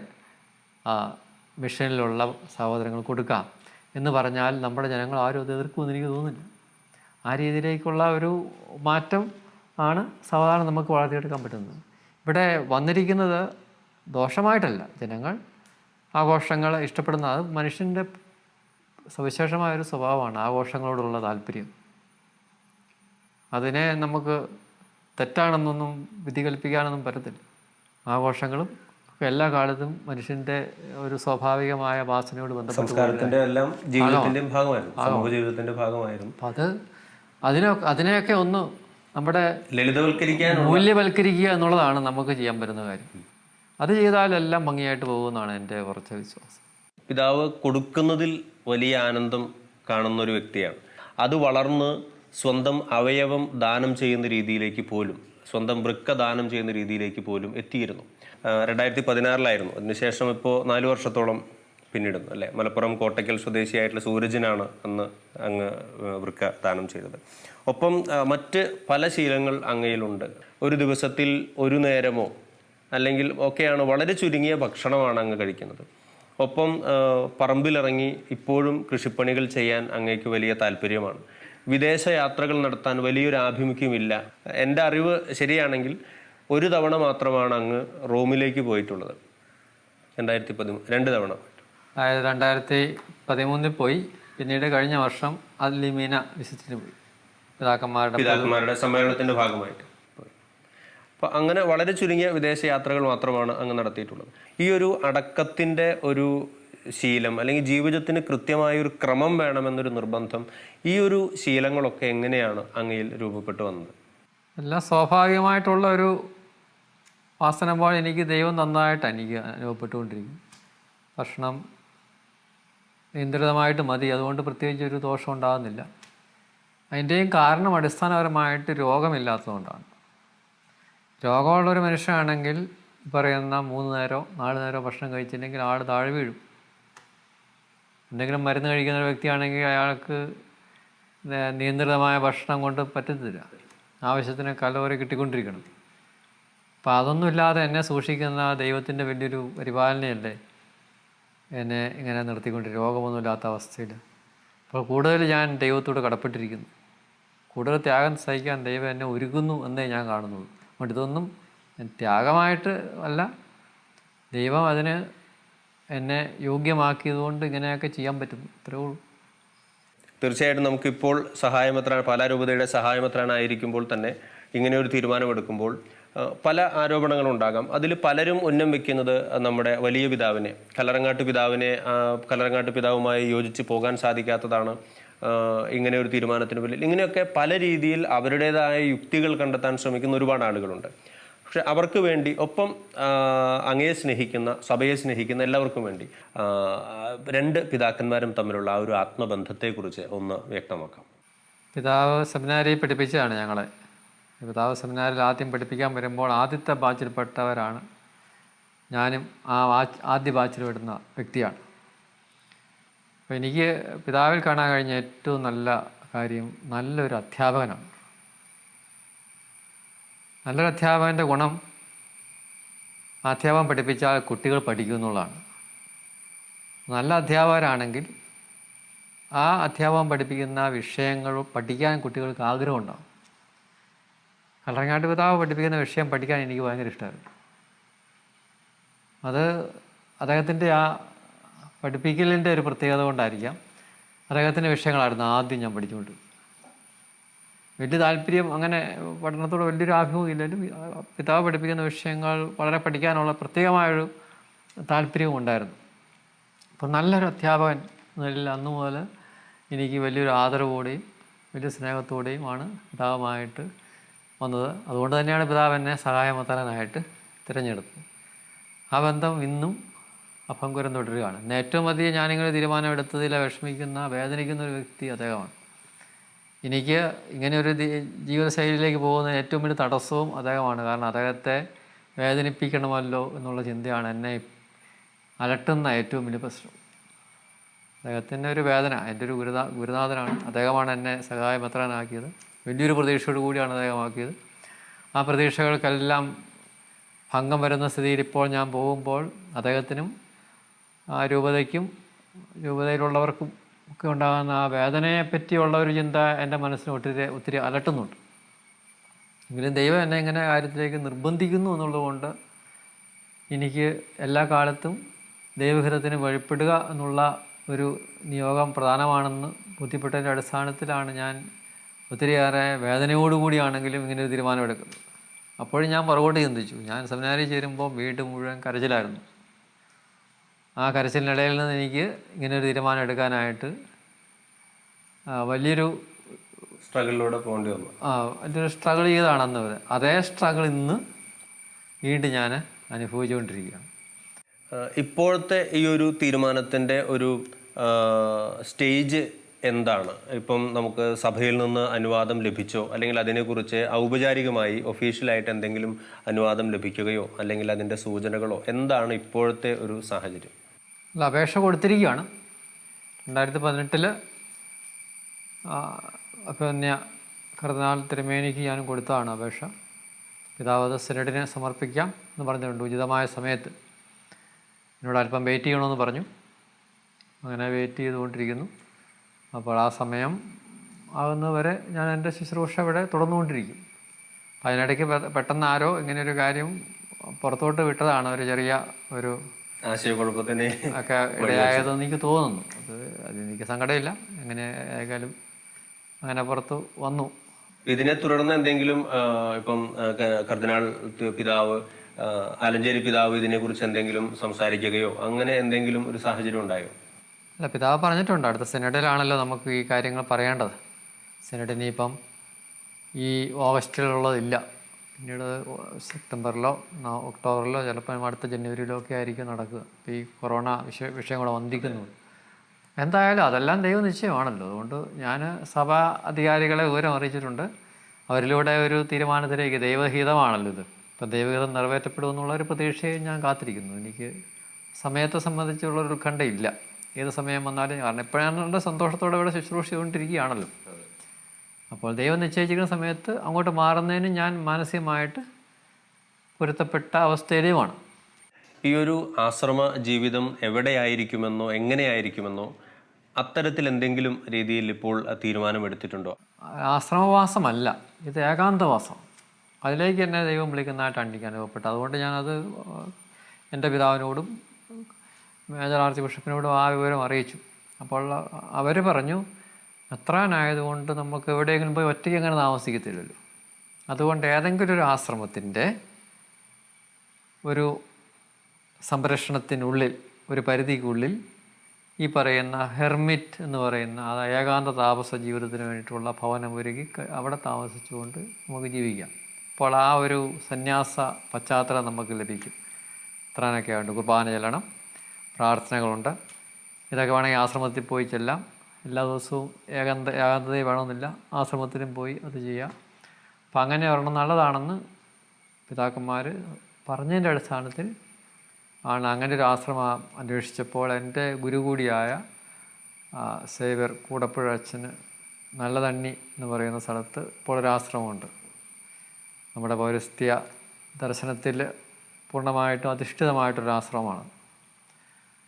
മിഷനിലുള്ള സഹോദരങ്ങൾ കൊടുക്കാം എന്ന് പറഞ്ഞാൽ നമ്മുടെ ജനങ്ങൾ ആരും അത് എതിർക്കുമെന്ന് എനിക്ക് തോന്നുന്നില്ല. ആ രീതിയിലേക്കുള്ള ഒരു മാറ്റം ആണ് സാധാരണ നമുക്ക് വളർത്തിയെടുക്കാൻ പറ്റുന്നത്. ഇവിടെ വന്നിരിക്കുന്നത് ദോഷമായിട്ടല്ല, ജനങ്ങൾ ആഘോഷങ്ങൾ ഇഷ്ടപ്പെടുന്ന അത് മനുഷ്യൻ്റെ സവിശേഷമായൊരു സ്വഭാവമാണ് ആഘോഷങ്ങളോടുള്ള താല്പര്യം. അതിനെ നമുക്ക് തെറ്റാണെന്നൊന്നും വിധി കൽപ്പിക്കാനൊന്നും പറ്റത്തില്ല. ആഘോഷങ്ങളും എല്ലാ കാലത്തും മനുഷ്യൻ്റെ ഒരു സ്വാഭാവികമായ വാസനയോട് ബന്ധപ്പെട്ട് അപ്പം അതിനെയൊക്കെ ഒന്ന് നമ്മുടെ മൂല്യവൽക്കരിക്കുക എന്നുള്ളതാണ് നമുക്ക് ചെയ്യാൻ പറ്റുന്ന കാര്യം. അത് ചെയ്താലെല്ലാം ഭംഗിയായിട്ട് പോകുമെന്നാണ് എൻ്റെ കുറച്ച് വിശ്വാസം. പിതാവ് കൊടുക്കുന്നതിൽ വലിയ ആനന്ദം കാണുന്ന ഒരു വ്യക്തിയാണ്. അത് വളർന്ന് സ്വന്തം അവയവം ദാനം ചെയ്യുന്ന രീതിയിലേക്ക് പോലും, സ്വന്തം വൃക്ക ദാനം ചെയ്യുന്ന രീതിയിലേക്ക് പോലും എത്തിയിരുന്നു. 2016 അതിനുശേഷം ഇപ്പോൾ 4 വർഷത്തോളം പിന്നിടുന്നു അല്ലേ. മലപ്പുറം കോട്ടയ്ക്കൽ സ്വദേശിയായിട്ടുള്ള സൂരജിനാണ് അന്ന് അങ്ങ് വൃക്ക ദാനം ചെയ്തത്. ഒപ്പം മറ്റ് പല ശീലങ്ങൾ അങ്ങയിലുണ്ട്. ഒരു ദിവസത്തിൽ ഒരു നേരമോ അല്ലെങ്കിൽ ഒക്കെയാണ്, വളരെ ചുരുങ്ങിയ ഭക്ഷണമാണ് അങ്ങ് കഴിക്കുന്നത്. ഒപ്പം പറമ്പിലിറങ്ങി ഇപ്പോഴും കൃഷിപ്പണികൾ ചെയ്യാൻ അങ്ങേക്ക് വലിയ താല്പര്യമാണ്. വിദേശ യാത്രകൾ നടത്താൻ വലിയൊരു ആഭിമുഖ്യമില്ല. എൻ്റെ അറിവ് ശരിയാണെങ്കിൽ 1 തവണ മാത്രമാണ് അങ്ങ് റോമിലേക്ക് പോയിട്ടുള്ളത്. 2013 2 തവണ. അതായത് 13 പോയി. പിന്നീട് കഴിഞ്ഞ വർഷം അൽലിമീന വിസിറ്റിന് പോയി, പിതാക്കന്മാരുടെ സമ്മേളനത്തിന്റെ ഭാഗമായിട്ട്. അപ്പോൾ അങ്ങനെ വളരെ ചുരുങ്ങിയ വിദേശ യാത്രകൾ മാത്രമാണ് അങ്ങ് നടത്തിയിട്ടുള്ളത്. ഈ ഒരു അടക്കത്തിൻ്റെ ഒരു ശീലം അല്ലെങ്കിൽ ജീവിതത്തിന് കൃത്യമായൊരു ക്രമം വേണമെന്നൊരു നിർബന്ധം, ഈ ഒരു ശീലങ്ങളൊക്കെ എങ്ങനെയാണ് അങ്ങയിൽ രൂപപ്പെട്ടു വന്നത്? എല്ലാം സ്വാഭാവികമായിട്ടുള്ള ഒരു വാസന പോലെ എനിക്ക് ദൈവം നന്നായിട്ട് എനിക്ക് അനുഭവപ്പെട്ടുകൊണ്ടിരിക്കും. ഭക്ഷണം നിയന്ത്രിതമായിട്ട് മതി, അതുകൊണ്ട് പ്രത്യേകിച്ച് ഒരു ദോഷം ഉണ്ടാകുന്നില്ല. അതിൻ്റെയും കാരണം അടിസ്ഥാനപരമായിട്ട് രോഗമില്ലാത്തതുകൊണ്ടാണ്. രോഗമുള്ളൊരു മനുഷ്യനാണെങ്കിൽ പറയുന്ന 3 നേരമോ 4 നേരമോ ഭക്ഷണം കഴിച്ചില്ലെങ്കിൽ ആൾ താഴെ വീഴും. എന്തെങ്കിലും മരുന്ന് കഴിക്കുന്ന ഒരു വ്യക്തിയാണെങ്കിൽ അയാൾക്ക് നിയന്ത്രിതമായ ഭക്ഷണം കൊണ്ട് പറ്റത്തില്ല, ആവശ്യത്തിന് കലോറി കിട്ടിക്കൊണ്ടിരിക്കണം. അപ്പം അതൊന്നുമില്ലാതെ എന്നെ സൂക്ഷിക്കുന്ന ദൈവത്തിൻ്റെ വലിയൊരു പരിപാലനയല്ലേ എന്നെ ഇങ്ങനെ നിർത്തിക്കൊണ്ട് രോഗമൊന്നുമില്ലാത്ത അവസ്ഥയിൽ. അപ്പോൾ കൂടുതൽ ഞാൻ ദൈവത്തോട് കടപ്പെട്ടിരിക്കുന്നു. കൂടുതൽ ത്യാഗം സഹിക്കാൻ ദൈവം എന്നെ ഒരുക്കുന്നു എന്നേ ഞാൻ കാണുന്നുള്ളൂ. അതുകൊണ്ട് ഇതൊന്നും ത്യാഗമായിട്ട് അല്ല, ദൈവം അതിന് എന്നെ യോഗ്യമാക്കിയതുകൊണ്ട് ഇങ്ങനെയൊക്കെ ചെയ്യാൻ പറ്റുന്നു, അത്രേ ഉള്ളൂ. തീർച്ചയായിട്ടും നമുക്കിപ്പോൾ സഹായമെത്രാൻ, പാലാരൂപതയുടെ സഹായമെത്രാനായിരിക്കുമ്പോൾ തന്നെ ഇങ്ങനെ ഒരു തീരുമാനമെടുക്കുമ്പോൾ പല ആരോപണങ്ങളുണ്ടാകാം. അതിൽ പലരും ഉന്നം വയ്ക്കുന്നത് നമ്മുടെ വലിയ പിതാവിനെ, കല്ലറങ്ങാട്ട് പിതാവുമായി യോജിച്ച് പോകാൻ സാധിക്കാത്തതാണ് ഇങ്ങനെ ഒരു തീരുമാനത്തിന് പിന്നിൽ. ഇങ്ങനെയൊക്കെ പല രീതിയിൽ അവരുടേതായ യുക്തികൾ കണ്ടെത്താൻ ശ്രമിക്കുന്ന ഒരുപാട് ആളുകളുണ്ട്. പക്ഷെ അവർക്ക് വേണ്ടി, ഒപ്പം അങ്ങയെ സ്നേഹിക്കുന്ന, സഭയെ സ്നേഹിക്കുന്ന എല്ലാവർക്കും വേണ്ടി 2 പിതാക്കന്മാരും തമ്മിലുള്ള ആ ഒരു ആത്മബന്ധത്തെക്കുറിച്ച് ഒന്ന് വ്യക്തമാക്കാം. പിതാവ് സെമിനാരി പഠിപ്പിച്ചതാണ് ഞങ്ങളെ. പിതാവ് സെമിനാരിൽ ആദ്യം പഠിപ്പിക്കാൻ വരുമ്പോൾ ആദ്യത്തെ ബാച്ചിൽപ്പെട്ടവരാണ് ഞാനും. ആദ്യ ബാച്ചിൽ വിടുന്ന വ്യക്തിയാണ്. അപ്പോൾ എനിക്ക് പിതാവിൽ കാണാൻ കഴിഞ്ഞ ഏറ്റവും നല്ല കാര്യം നല്ലൊരു അധ്യാപകനാണ്. നല്ലൊരു അധ്യാപകൻ്റെ ഗുണം അധ്യാപകൻ പഠിപ്പിച്ചാൽ കുട്ടികൾ പഠിക്കും എന്നുള്ളതാണ്. നല്ല അധ്യാപകരാണെങ്കിൽ ആ അധ്യാപകൻ പഠിപ്പിക്കുന്ന വിഷയങ്ങൾ പഠിക്കാൻ കുട്ടികൾക്ക് ആഗ്രഹമുണ്ടാകും. കല്ലറങ്ങാട്ട് പിതാവ് പഠിപ്പിക്കുന്ന വിഷയം പഠിക്കാൻ എനിക്ക് ഭയങ്കര ഇഷ്ടമായിരുന്നു. അത് അദ്ദേഹത്തിൻ്റെ ആ പഠിപ്പിക്കലിൻ്റെ ഒരു പ്രത്യേകത കൊണ്ടായിരിക്കാം. അദ്ദേഹത്തിൻ്റെ വിഷയങ്ങളായിരുന്നു ആദ്യം ഞാൻ പഠിച്ചുകൊണ്ട്. വലിയ താല്പര്യം, അങ്ങനെ പഠനത്തോട് വലിയൊരു ആഗ്രഹവും ഇല്ലെങ്കിലും പിതാവ് പഠിപ്പിക്കുന്ന വിഷയങ്ങൾ വളരെ പഠിക്കാനുള്ള പ്രത്യേകമായൊരു താല്പര്യവും ഉണ്ടായിരുന്നു. അപ്പം നല്ലൊരു അധ്യാപകൻ എന്നതിൽ അന്നു മുതൽ എനിക്ക് വലിയൊരു ആദരവോടെയും വലിയ സ്നേഹത്തോടെയുമാണ് പിതാവുമായിട്ട് വന്നത്. അതുകൊണ്ട് തന്നെയാണ് പിതാവ് എന്നെ സഹായമെത്താനായിട്ട് തിരഞ്ഞെടുത്തത്. ആ ബന്ധം ഇന്നും അഭംഗുരം തുടരുകയാണ്. എന്നെ ഏറ്റവും അധികം ഞാനിങ്ങനെ തീരുമാനമെടുത്തതിൽ വിഷമിക്കുന്ന, വേദനിക്കുന്ന ഒരു വ്യക്തി അദ്ദേഹമാണ്. എനിക്ക് ഇങ്ങനെയൊരു ജീവിതശൈലിയിലേക്ക് പോകുന്ന ഏറ്റവും വലിയ തടസ്സവും അദ്ദേഹമാണ്. കാരണം അദ്ദേഹത്തെ വേദനിപ്പിക്കണമല്ലോ എന്നുള്ള ചിന്തയാണ് എന്നെ അലട്ടുന്ന ഏറ്റവും വലിയ പ്രശ്നം. അദ്ദേഹത്തിൻ്റെ ഒരു വേദന, എൻ്റെ ഒരു ഗുരുനാഥനാണ്. അദ്ദേഹമാണ് എന്നെ സഹായമെത്താനാക്കിയത്. വലിയൊരു പ്രതീക്ഷയോട് കൂടിയാണ് അദ്ദേഹമാക്കിയത്. ആ പ്രതീക്ഷകൾക്കെല്ലാം ഭംഗം വരുന്ന സ്ഥിതിയിൽ ഇപ്പോൾ ഞാൻ പോകുമ്പോൾ അദ്ദേഹത്തിനും ആ രൂപതയ്ക്കും രൂപതയിലുള്ളവർക്കും ഒക്കെ ഉണ്ടാകുന്ന ആ വേദനയെ പറ്റിയുള്ള ഒരു ചിന്ത എൻ്റെ മനസ്സിനെ ഒത്തിരി അലട്ടുന്നുണ്ട്. എങ്കിലും ദൈവം എന്നെ ഇങ്ങനെ കാര്യത്തിലേക്ക് നിർബന്ധിക്കുന്നു എന്നുള്ളതുകൊണ്ട് എനിക്ക് എല്ലാ കാലത്തും ദൈവഹിതത്തിന് വഴിപ്പെടുക എന്നുള്ള ഒരു നിയോഗം പ്രധാനമാണെന്ന് ബോധ്യപ്പെട്ടതിൻ്റെ അടിസ്ഥാനത്തിലാണ് ഞാൻ ഒത്തിരിയേറെ വേദനയോടുകൂടിയാണെങ്കിലും ഇങ്ങനെ ഒരു തീരുമാനമെടുക്കുന്നത്. അപ്പോഴും ഞാൻ പുറകോട്ട് ചിന്തിച്ചു. ഞാൻ സെമിനാരിൽ ചേരുമ്പോൾ വീട് മുഴുവൻ കരച്ചിലായിരുന്നു. ആ കരച്ചിലിനിടയിൽ നിന്ന് എനിക്ക് ഇങ്ങനൊരു തീരുമാനം എടുക്കാനായിട്ട് വലിയൊരു സ്ട്രഗിളിലൂടെ പോകേണ്ടി വന്നു. വലിയൊരു സ്ട്രഗിൾ ചെയ്താണ് അന്ന് വരെ. അതേ സ്ട്രഗിൾ ഇന്ന് വീണ്ടും ഞാൻ അനുഭവിച്ചുകൊണ്ടിരിക്കുകയാണ്. ഇപ്പോഴത്തെ ഈ ഒരു തീരുമാനത്തിൻ്റെ ഒരു സ്റ്റേജ് എന്താണ്? ഇപ്പം നമുക്ക് സഭയിൽ നിന്ന് അനുവാദം ലഭിച്ചോ, അല്ലെങ്കിൽ അതിനെക്കുറിച്ച് ഔപചാരികമായി ഒഫീഷ്യലായിട്ട് എന്തെങ്കിലും അനുവാദം ലഭിക്കുകയോ അല്ലെങ്കിൽ അതിൻ്റെ സൂചനകളോ എന്താണ് ഇപ്പോഴത്തെ ഒരു സാഹചര്യം? അപേക്ഷ കൊടുത്തിരിക്കുകയാണ്. 2018 പിന്നെ കർദിനാൾ തിരുമേനിക്ക് ഞാൻ കൊടുത്തതാണ് അപേക്ഷ. പിതാവ് സിനഡിനെ സമർപ്പിക്കാം എന്ന് പറഞ്ഞിട്ടുണ്ട് ഉചിതമായ സമയത്ത്. എന്നോട് അല്പം വെയിറ്റ് ചെയ്യണമെന്ന് പറഞ്ഞു. അങ്ങനെ വെയിറ്റ് ചെയ്തുകൊണ്ടിരിക്കുന്നു. അപ്പോൾ ആ സമയം ആകുന്നവരെ ഞാൻ എൻ്റെ ശുശ്രൂഷ ഇവിടെ തുടർന്നുകൊണ്ടിരിക്കും. അതിനിടയ്ക്ക് പെട്ടെന്ന് ആരോ ഇങ്ങനെയൊരു കാര്യം പുറത്തോട്ട് വിട്ടതാണ്. ഒരു ചെറിയ ഒരു ആശയക്കുഴപ്പത്തിന് ഒക്കെ ഇടയായതെന്ന് എനിക്ക് തോന്നുന്നു. അതെനിക്ക് സങ്കടമില്ല. എങ്ങനെ ആയാലും അങ്ങനെ പുറത്ത് വന്നു. ഇതിനെ തുടർന്ന് എന്തെങ്കിലും ഇപ്പം കർദിനാൾ പിതാവ് ആലഞ്ചേരി പിതാവ് ഇതിനെക്കുറിച്ച് എന്തെങ്കിലും സംസാരിക്കുകയോ അങ്ങനെ എന്തെങ്കിലും ഒരു സാഹചര്യം ഉണ്ടായോ? അല്ല, പിതാവ് പറഞ്ഞിട്ടുണ്ട്, അടുത്ത സെനഡിലാണല്ലോ നമുക്ക് ഈ കാര്യങ്ങൾ പറയേണ്ടത്. സെനഡിന് ഇപ്പം ഈ ഓഗസ്റ്റിലുള്ളതില്ല, പിന്നീട് സെപ്റ്റംബറിലോ ഒക്ടോബറിലോ ചിലപ്പോൾ അടുത്ത ജനുവരിയിലോ ഒക്കെ ആയിരിക്കും നടക്കുക. ഇപ്പോൾ ഈ കൊറോണ വിഷയം കൂടെ വന്ദിക്കുന്നത്. എന്തായാലും അതെല്ലാം ദൈവ നിശ്ചയമാണല്ലോ. അതുകൊണ്ട് ഞാൻ സഭാ അധികാരികളെ വിവരം അറിയിച്ചിട്ടുണ്ട്. അവരിലൂടെ ഒരു തീരുമാനത്തിലേക്ക്, ദൈവഹിതമാണല്ലോ ഇത്, ഇപ്പം ദൈവഹിതം നിറവേറ്റപ്പെടുമെന്നുള്ള ഒരു പ്രതീക്ഷയും ഞാൻ കാത്തിരിക്കുന്നു. എനിക്ക് സമയത്തെ സംബന്ധിച്ചുള്ളൊരു ഉത്കണ്ഠയില്ല. ഏത് സമയം വന്നാലും, കാരണം എപ്പോഴാണ് സന്തോഷത്തോടെ ഇവിടെ ശുശ്രൂഷ ചെയ്തുകൊണ്ടിരിക്കുകയാണല്ലോ. അപ്പോൾ ദൈവം നിശ്ചയിച്ചിരിക്കുന്ന സമയത്ത് അങ്ങോട്ട് മാറുന്നതിന് ഞാൻ മാനസികമായിട്ട് പൊരുത്തപ്പെട്ട അവസ്ഥയിലുമാണ്. ഈ ഒരു ആശ്രമ ജീവിതം എവിടെയായിരിക്കുമെന്നോ എങ്ങനെയായിരിക്കുമെന്നോ അത്തരത്തിൽ എന്തെങ്കിലും രീതിയിൽ ഇപ്പോൾ തീരുമാനമെടുത്തിട്ടുണ്ടോ? ആശ്രമവാസമല്ല, ഇത് ഏകാന്തവാസം. അതിലേക്ക് എന്നെ ദൈവം വിളിക്കുന്നതായിട്ടാണ് എനിക്ക് അനുഭവപ്പെട്ടത്. അതുകൊണ്ട് ഞാനത് എൻ്റെ പിതാവിനോടും മേജർ ആർച്ച് ബിഷപ്പിനോടും ആ വിവരം അറിയിച്ചു. അപ്പോൾ അവർ പറഞ്ഞു, മെത്രാനായതുകൊണ്ട് നമുക്ക് എവിടെയെങ്കിലും പോയി ഒറ്റയ്ക്ക് അങ്ങനെ താമസിക്കത്തില്ലല്ലോ. അതുകൊണ്ട് ഏതെങ്കിലും ഒരു ആശ്രമത്തിൻ്റെ ഒരു സംരക്ഷണത്തിനുള്ളിൽ, ഒരു പരിധിക്കുള്ളിൽ ഈ പറയുന്ന ഹെർമിറ്റ് എന്ന് പറയുന്ന അത് ഏകാന്ത താപസ ജീവിതത്തിന് വേണ്ടിയിട്ടുള്ള ഭവനം ഒരുക്കി അവിടെ താമസിച്ചുകൊണ്ട് നമുക്ക് ജീവിക്കാം. അപ്പോൾ ആ ഒരു സന്യാസ പശ്ചാത്തലം നമുക്ക് ലഭിക്കും. ഇത്രയൊക്കെ ഉണ്ട്. കുർബാന ചെല്ലണം, പ്രാർത്ഥനകളുണ്ട്, ഇതൊക്കെ വേണമെങ്കിൽ ആശ്രമത്തിൽ പോയി ചെല്ലാം. എല്ലാ ദിവസവും ഏകാന്തതയെ വേണമെന്നില്ല, ആശ്രമത്തിലും പോയി അത് ചെയ്യാം. അപ്പം അങ്ങനെ ഒരെണ്ണം നല്ലതാണെന്ന് പിതാക്കന്മാർ പറഞ്ഞതിൻ്റെ അടിസ്ഥാനത്തിൽ ആണ് അങ്ങനെ ഒരു ആശ്രമം അന്വേഷിച്ചപ്പോൾ എൻ്റെ ഗുരു കൂടിയായ സേവ്യർ കൂടപ്പുഴ അച്ഛന് നല്ലതണ്ണി എന്ന് പറയുന്ന സ്ഥലത്ത് ഇപ്പോൾ ഒരു ആശ്രമമുണ്ട്. നമ്മുടെ പൗരസ്ത്യ ദർശനത്തിൽ പൂർണ്ണമായിട്ടും അധിഷ്ഠിതമായിട്ടൊരു ആശ്രമമാണ്.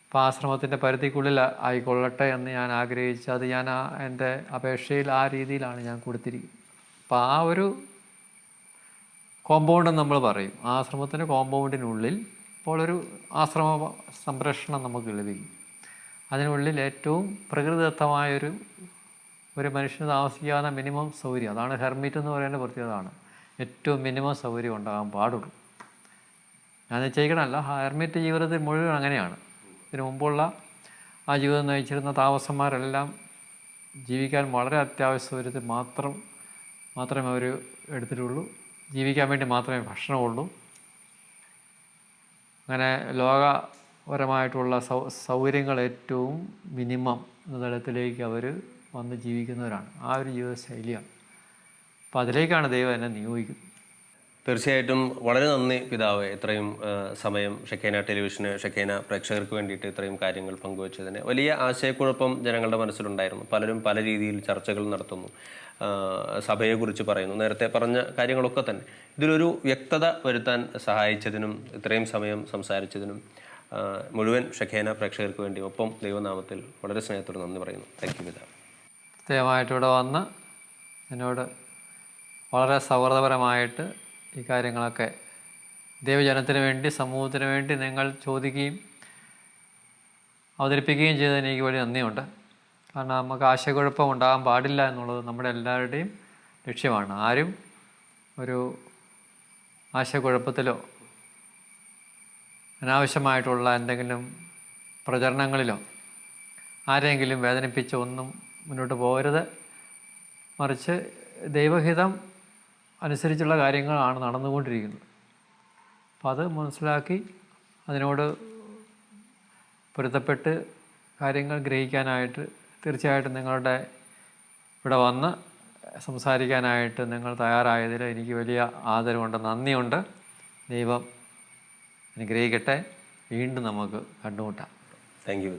അപ്പോൾ ആശ്രമത്തിൻ്റെ പരിധിക്കുള്ളിൽ ആയിക്കൊള്ളട്ടെ എന്ന് ഞാൻ ആഗ്രഹിച്ച് അത് ഞാൻ എൻ്റെ അപേക്ഷയിൽ ആ രീതിയിലാണ് ഞാൻ കൊടുത്തിരിക്കുന്നത്. അപ്പോൾ ആ ഒരു കോമ്പൗണ്ട് നമ്മൾ പറയും, ആശ്രമത്തിൻ്റെ കോമ്പൗണ്ടിനുള്ളിൽ ഇപ്പോൾ ഒരു ആശ്രമ സംരക്ഷണം നമുക്ക് ലഭിക്കും. അതിനുള്ളിൽ ഏറ്റവും പ്രകൃതിദത്തമായൊരു മനുഷ്യന് താമസിക്കാവുന്ന മിനിമം സൗകര്യം, അതാണ് ഹെർമിറ്റ് എന്ന് പറയുന്ന പ്രത്യേകതയാണ്. ഏറ്റവും മിനിമം സൗകര്യം ഉണ്ടാകാൻ പാടുള്ളൂ. ഞാൻ നിശ്ചയിക്കണമല്ല, ഹെർമിറ്റ് ജീവിതത്തിൽ മുഴുവൻ അങ്ങനെയാണ്. ഇതിനു മുമ്പുള്ള ആ ജീവിതം നയിച്ചിരുന്ന താമസന്മാരെല്ലാം ജീവിക്കാൻ വളരെ അത്യാവശ്യ സൗകര്യത്തിൽ മാത്രമേ അവർ എടുത്തിട്ടുള്ളൂ. ജീവിക്കാൻ വേണ്ടി മാത്രമേ ഭക്ഷണമുള്ളൂ. അങ്ങനെ ലോകപരമായിട്ടുള്ള സൗകര്യങ്ങൾ ഏറ്റവും മിനിമം എന്ന തലത്തിലേക്ക് അവർ വന്ന് ജീവിക്കുന്നവരാണ്. ആ ഒരു ജീവിതശൈലിയാണ്. അപ്പോൾ അതിലേക്കാണ് ദൈവം എന്നെ നിയോഗിക്കുന്നത്. തീർച്ചയായിട്ടും വളരെ നന്ദി പിതാവ്, ഇത്രയും സമയം ഷെക്കേന ടെലിവിഷന്, ഷെക്കേന പ്രേക്ഷകർക്ക് വേണ്ടിയിട്ട് ഇത്രയും കാര്യങ്ങൾ പങ്കുവച്ചതിന്. വലിയ ആശയക്കുഴപ്പം ജനങ്ങളുടെ മനസ്സിലുണ്ടായിരുന്നു. പലരും പല രീതിയിൽ ചർച്ചകൾ നടത്തുന്നു, സഭയെക്കുറിച്ച് പറയുന്നു, നേരത്തെ പറഞ്ഞ കാര്യങ്ങളൊക്കെ തന്നെ. ഇതിലൊരു വ്യക്തത വരുത്താൻ സഹായിച്ചതിനും ഇത്രയും സമയം സംസാരിച്ചതിനും മുഴുവൻ ഷെക്കേന പ്രേക്ഷകർക്ക് വേണ്ടി ഒപ്പം ദൈവനാമത്തിൽ വളരെ സ്നേഹത്തോടെ നന്ദി പറയുന്നു. താങ്ക് യു പിതാവ്. പ്രത്യേകമായിട്ടിവിടെ വന്ന് എന്നോട് വളരെ സൗഹൃദപരമായിട്ട് ഈ കാര്യങ്ങളൊക്കെ ദൈവജനത്തിന് വേണ്ടി, സമൂഹത്തിന് വേണ്ടി നിങ്ങൾ ചോദിക്കുകയും അവതരിപ്പിക്കുകയും ചെയ്തതിന് എനിക്ക് വലിയ നന്ദിയുണ്ട്. കാരണം നമുക്ക് ആശയക്കുഴപ്പം ഉണ്ടാകാൻ പാടില്ല എന്നുള്ളത് നമ്മുടെ എല്ലാവരുടെയും ലക്ഷ്യമാണ്. ആരും ഒരു ആശയക്കുഴപ്പത്തിലോ അനാവശ്യമായിട്ടുള്ള എന്തെങ്കിലും പ്രചരണങ്ങളിലോ ആരെങ്കിലും വേദനിപ്പിച്ച് ഒന്നും മുന്നോട്ട് പോകരുത്. മറിച്ച് ദൈവഹിതം അനുസരിച്ചുള്ള കാര്യങ്ങളാണ് നടന്നുകൊണ്ടിരിക്കുന്നത്. അപ്പോൾ അത് മനസ്സിലാക്കി അതിനോട് പൊരുത്തപ്പെട്ട് കാര്യങ്ങൾ ഗ്രഹിക്കാനായിട്ട് തീർച്ചയായിട്ടും നിങ്ങളുടെ ഇവിടെ വന്ന് സംസാരിക്കാനായിട്ട് നിങ്ങൾ തയ്യാറായതിൽ എനിക്ക് വലിയ ആദരവുണ്ട്, നന്ദിയുണ്ട്. ദൈവം അനുഗ്രഹിക്കട്ടെ. വീണ്ടും നമുക്ക് കണ്ടുമുട്ടാം. Thank you.